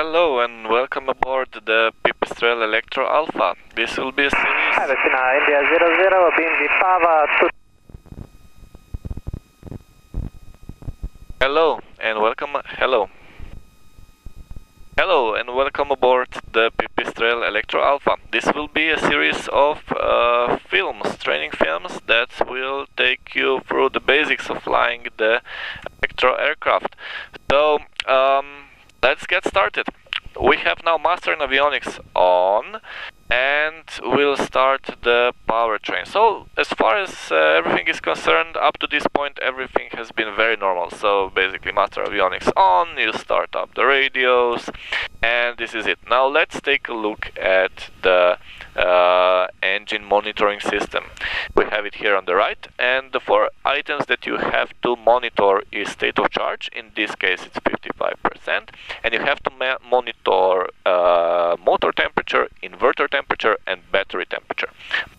Hello and welcome aboard the Pipistrel Electro Alpha. This will be a series. India 00, Bindi Pava. Hello and welcome. Hello and welcome aboard the Pipistrel Electro Alpha. This will be a series of training films that will take you through the basics of flying the Electro aircraft. So let's get started. We have now Master in Avionics on, and we'll start the powertrain. So as far as everything is concerned, up to this point everything has been very normal. So basically Master Avionics on, you start up the radios, and this is it. Now let's take a look at the engine monitoring system. We have it here on the right, and the four items that you have to monitor is state of charge. In this case it's 55%, and you have to monitor motor temperature, inverter temperature and battery temperature.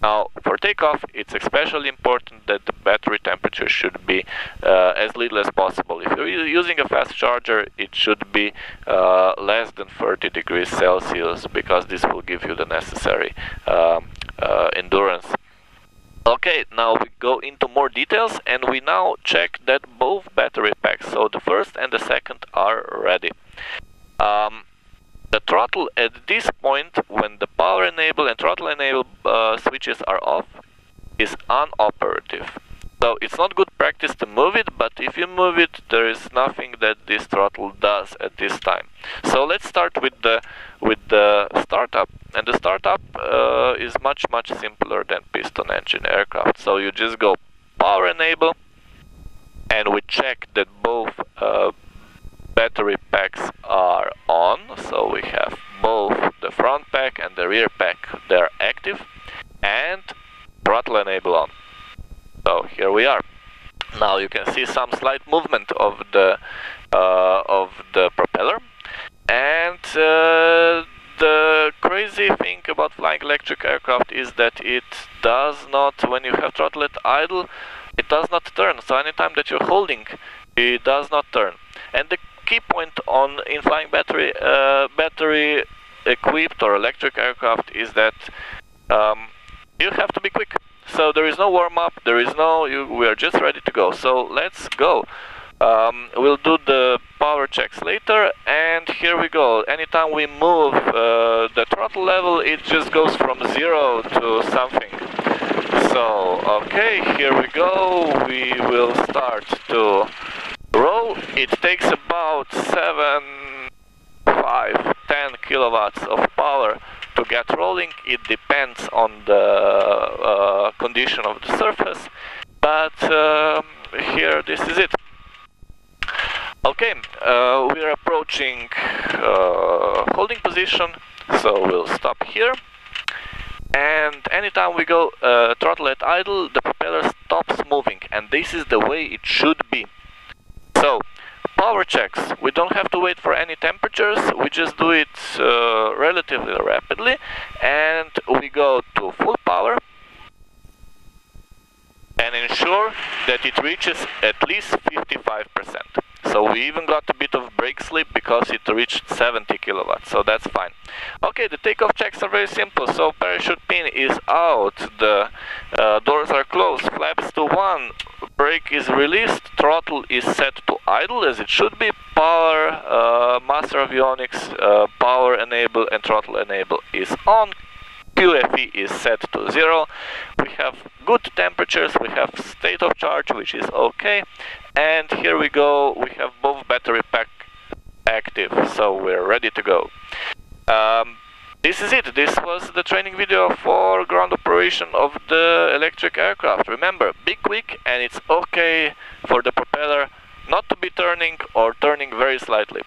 Now for takeoff it's especially important that the battery temperature should be as little as possible. If you're using a fast charger, it should be less than 30 degrees Celsius, because this will give you the necessary endurance. Okay, now we go into more details, and we now check that both battery packs, so the first and the second, are ready. The throttle at this point, when the power enable and throttle enable switches are off, is unoperative. So it's not good practice to move it, but if you move it, there is nothing that this throttle does at this time. So let's start with the startup, and the startup is much simpler than piston engine aircraft. So you just go power enable, and we check that both battery packs are on. So we have both the front pack and the rear pack, they're active, and throttle enable on. So here we are. Now you can see some slight movement of the propeller, and the crazy thing about flying electric aircraft is that it does not, when you have throttle at idle, it does not turn. So anytime that you're holding, it does not turn. And the key point in flying battery equipped or electric aircraft is that you have to be quick. So there is no warm-up, we are just ready to go. So let's go. We'll do the power checks later, and here we go. Anytime we move the throttle level, it just goes from 0 to something. So, okay, here we go. We will start to roll. It takes about 10 kilowatts of power to get rolling. It depends on the condition of the surface, but here, this is it. Okay, we are approaching holding position, so we'll stop here, and anytime we go throttle at idle, the propeller stops moving, and this is the way it should be. So power checks, we don't have to wait for any temperatures, we just do it relatively rapidly, and we go to full power and ensure that it reaches at least 55%. So we even got a bit of brake slip because it reached 70 kilowatts, so that's fine. Okay, the takeoff checks are very simple. So parachute pin is out, the doors are closed, flaps to 1, brake is released, throttle is set to idle as it should be, power, master avionics, power enable and throttle enable is on, QFE is set to 0, we have good temperatures, we have state of charge, which is okay, and here we go, we have both battery pack active, so we're ready to go. This is it. This was the training video for ground operation of the electric aircraft. Remember, be quick, and it's okay for the propeller not to be turning or turning very slightly.